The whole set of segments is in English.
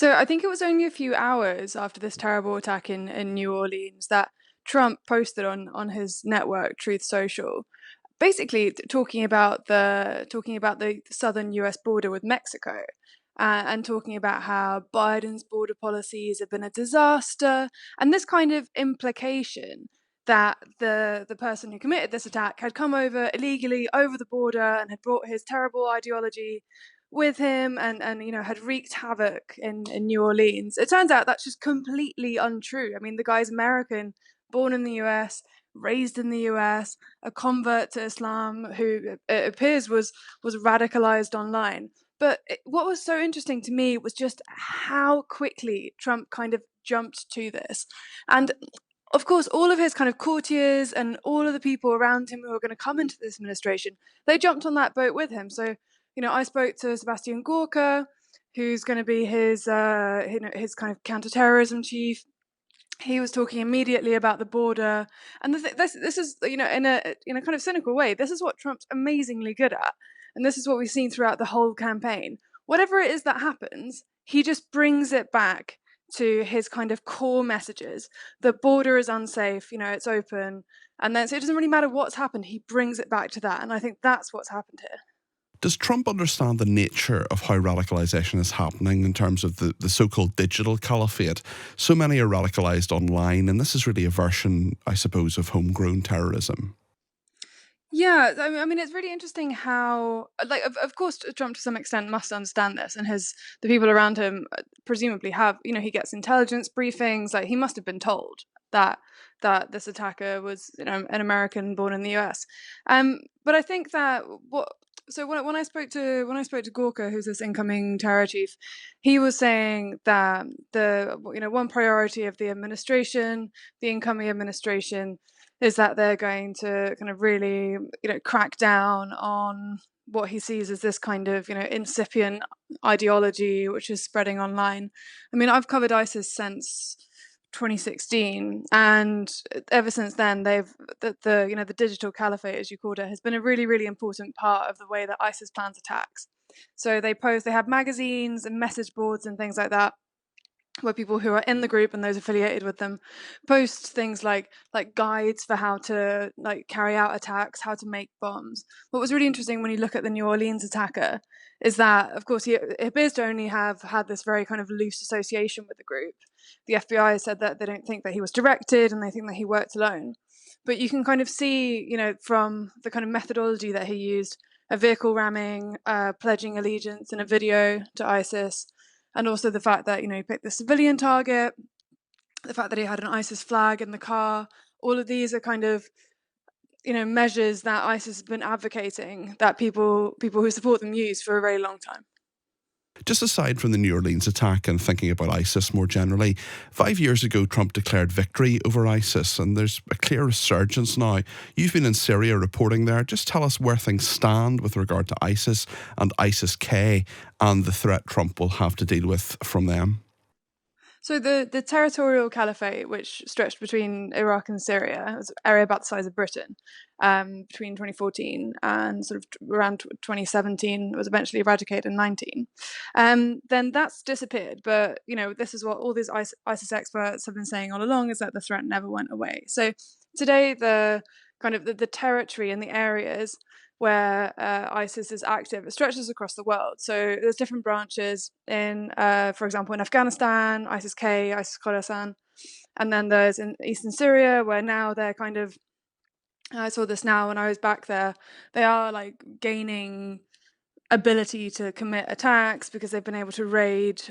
So I think it was only a few hours after this terrible attack in New Orleans that Trump posted on his network, Truth Social, basically talking about the southern U.S. border with Mexico, and talking about how Biden's border policies have been a disaster, and this kind of implication that the person who committed this attack had come over illegally over the border and had brought his terrible ideology with him and had wreaked havoc in New Orleans. It turns out that's just completely untrue. I mean, the guy's American, born in the US, raised in the US, a convert to Islam who it appears was radicalized online. But what was so interesting to me was just how quickly Trump kind of jumped to this. And of course, all of his kind of courtiers and all of the people around him who are going to come into this administration, they jumped on that boat with him. So, I spoke to Sebastian Gorka, who's going to be his kind of counterterrorism chief. He was talking immediately about the border, and this is in a kind of cynical way. This is what Trump's amazingly good at, and this is what we've seen throughout the whole campaign. Whatever it is that happens, he just brings it back to his kind of core messages. The border is unsafe, it's open, and then so it doesn't really matter what's happened. He brings it back to that, and I think that's what's happened here. Does Trump understand the nature of how radicalisation is happening in terms of the so-called digital caliphate? So many are radicalised online, and this is really a version, I suppose, of homegrown terrorism. Yeah, I mean, it's really interesting how, like, of course, Trump to some extent must understand this, and the people around him presumably have. He gets intelligence briefings. Like, he must have been told that this attacker was, an American born in the U.S. But I think that what. So when I spoke to Gorka, who's this incoming terror chief, he was saying that the one priority of the administration, the incoming administration, is that they're going to kind of really, crack down on what he sees as this kind of, incipient ideology which is spreading online. I mean, I've covered ISIS since 2016, and ever since then, the digital caliphate, as you called it, has been a really, really important part of the way that ISIS plans attacks. So they have magazines and message boards and things like that, where people who are in the group and those affiliated with them post things like guides for how to carry out attacks, how to make bombs. What was really interesting when you look at the New Orleans attacker is that, of course, he appears to only have had this very kind of loose association with the group. The FBI said that they don't think that he was directed and they think that he worked alone. But you can kind of see, from the kind of methodology that he used, a vehicle ramming, pledging allegiance in a video to ISIS, and also the fact that he picked the civilian target, the fact that he had an ISIS flag in the car. All of these are kind of measures that ISIS has been advocating that people who support them use for a very long time. Just aside from the New Orleans attack and thinking about ISIS more generally, 5 years ago Trump declared victory over ISIS, and there's a clear resurgence now. You've been in Syria reporting there. Just tell us where things stand with regard to ISIS and ISIS-K and the threat Trump will have to deal with from them. So the territorial caliphate, which stretched between Iraq and Syria, was an area about the size of Britain, between 2014 and sort of around 2017, was eventually eradicated in 19. Then that's disappeared. But this is what all these ISIS experts have been saying all along: is that the threat never went away. So today, the kind of the territory and the areas where ISIS is active, it stretches across the world. So there's different branches in, for example, in Afghanistan, ISIS-K, ISIS-Khorasan, and then there's in eastern Syria, where now they're kind of, I saw this now when I was back there, they are like gaining ability to commit attacks because they've been able to raid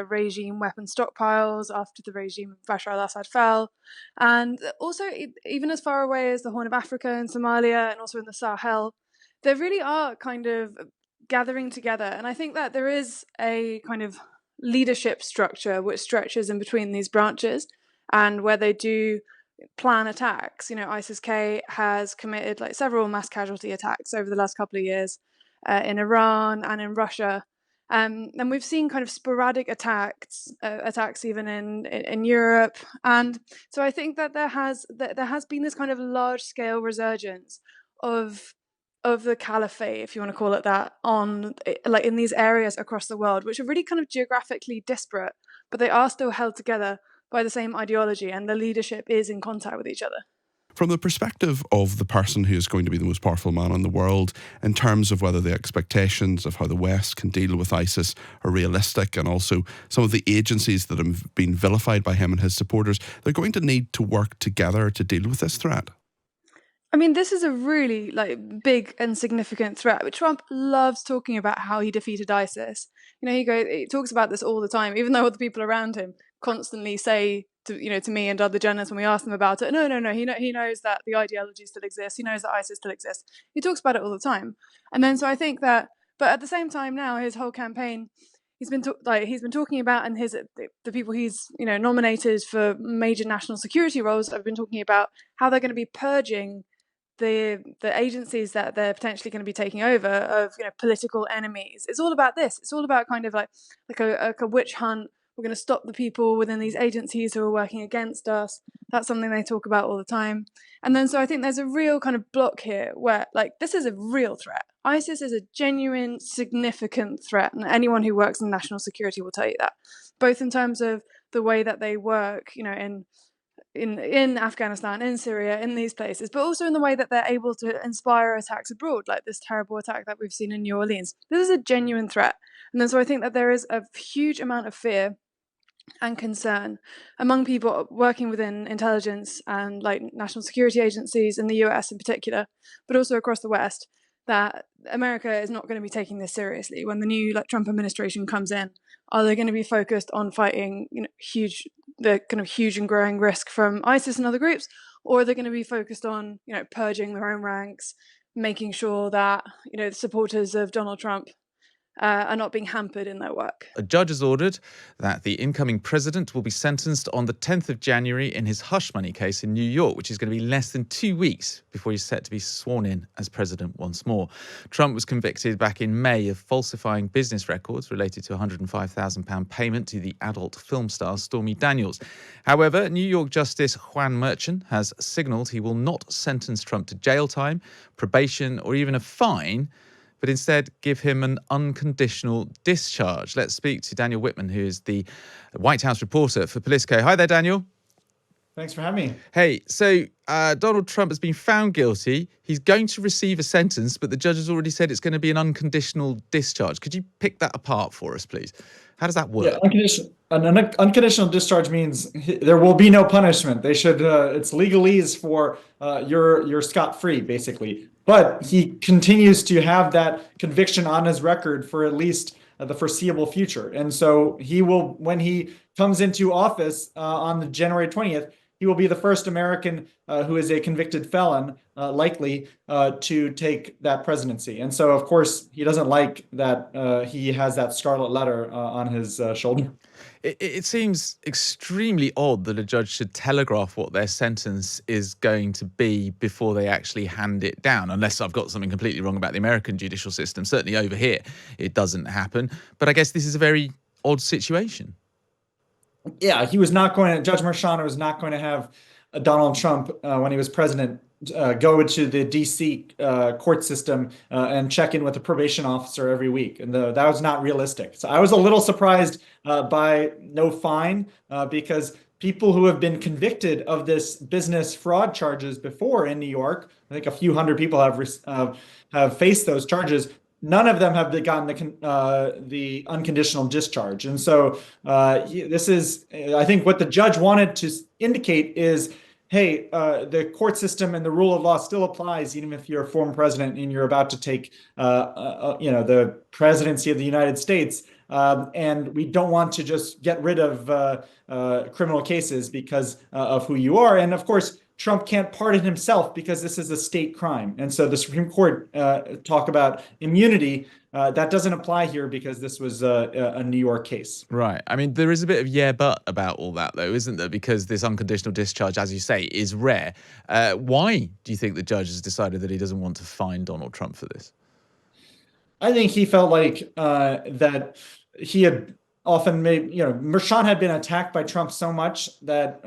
regime weapon stockpiles after the regime of Bashar al-Assad fell. And also, even as far away as the Horn of Africa and Somalia, and also in the Sahel, they really are kind of gathering together. And I think that there is a kind of leadership structure which stretches in between these branches, and where they do plan attacks. ISIS-K has committed several mass casualty attacks over the last couple of years in Iran and in Russia. And we've seen kind of sporadic attacks even in Europe. And so I think that there has been this kind of large scale resurgence of of the caliphate, if you want to call it that, on like in these areas across the world, which are really kind of geographically disparate, but they are still held together by the same ideology, and the leadership is in contact with each other. From the perspective of the person who is going to be the most powerful man in the world, in terms of whether the expectations of how the West can deal with ISIS are realistic, and also some of the agencies that have been vilified by him and his supporters, they're going to need to work together to deal with this threat. I mean, this is a really like big and significant threat. But Trump loves talking about how he defeated ISIS. He talks about this all the time, even though other people around him constantly say to me and other journalists when we ask them about it, no. He knows that the ideology still exists. He knows that ISIS still exists. He talks about it all the time, and then so I think that, but at the same time now, his whole campaign. He's been talking about, and the people he's nominated for major national security roles have been talking about how they're going to be purging the agencies that they're potentially going to be taking over of political enemies. It's all about this. It's all about kind of like a witch hunt. We're going to stop the people within these agencies who are working against us. That's something they talk about all the time. And then so I think there's a real kind of block here where like this is a real threat. ISIS is a genuine, significant threat, and anyone who works in national security will tell you that, both in terms of the way that they work, in Afghanistan, in Syria, in these places, but also in the way that they're able to inspire attacks abroad, like this terrible attack that we've seen in New Orleans. This is a genuine threat. And then so I think that there is a huge amount of fear and concern among people working within intelligence and like national security agencies in the US in particular, but also across the West, that America is not going to be taking this seriously when the new Trump administration comes in. Are they going to be focused on fighting the kind of huge and growing risk from ISIS and other groups, or are they going to be focused on purging their own ranks, making sure that the supporters of Donald Trump are not being hampered in their work? A judge has ordered that the incoming president will be sentenced on the 10th of January in his hush money case in New York, which is going to be less than 2 weeks before he's set to be sworn in as president once more. Trump was convicted back in May of falsifying business records related to a £105,000 payment to the adult film star Stormy Daniels. However, New York Justice Juan Merchan has signalled he will not sentence Trump to jail time, probation, or even a fine, but instead give him an unconditional discharge. Let's speak to Daniel Whitman, who is the White House reporter for Politico. Hi there, Daniel. Thanks for having me. Hey, so Donald Trump has been found guilty. He's going to receive a sentence, but the judge has already said it's going to be an unconditional discharge. Could you pick that apart for us, please? How does that work? Yeah, an unconditional discharge means there will be no punishment. They should. It's legalese for you're scot-free, basically. But he continues to have that conviction on his record for at least the foreseeable future. And so he will, when he comes into office on the January 20th, he will be the first American who is a convicted felon, likely to take that presidency. And so, of course, he doesn't like that he has that scarlet letter on his shoulder. It seems extremely odd that a judge should telegraph what their sentence is going to be before they actually hand it down, unless I've got something completely wrong about the American judicial system. Certainly over here, it doesn't happen. But I guess this is a very odd situation. Yeah, Judge Merchan was not going to have Donald Trump, when he was president, go to the D.C. Court system and check in with the probation officer every week. And that was not realistic. So I was a little surprised by no fine because people who have been convicted of this business fraud charges before in New York, I think a few hundred people have faced those charges. None of them have gotten the unconditional discharge. And so this is, I think what the judge wanted to indicate is, hey, the court system and the rule of law still applies, even if you're a former president and you're about to take, the presidency of the United States. And we don't want to just get rid of criminal cases because of who you are. And of course, Trump can't pardon himself because this is a state crime. And so the Supreme Court talk about immunity. That doesn't apply here because this was a New York case. Right. I mean, there is a bit of yeah, but about all that, though, isn't there? Because this unconditional discharge, as you say, is rare. Why do you think the judge has decided that he doesn't want to fine Donald Trump for this? I think he felt like that he had often made, Merchan had been attacked by Trump so much that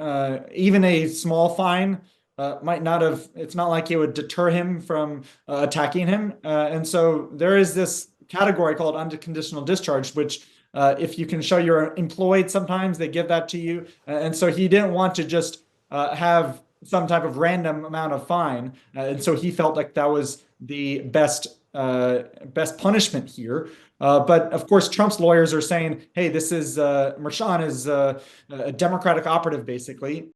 even a small fine might not have, it's not like it would deter him from attacking him. And so there is this category called unconditional discharge, which if you can show you're employed, sometimes they give that to you. And so he didn't want to just have some type of random amount of fine. And so he felt like that was the best punishment here. But of course, Trump's lawyers are saying, hey, this is Merchan is a Democratic operative, basically.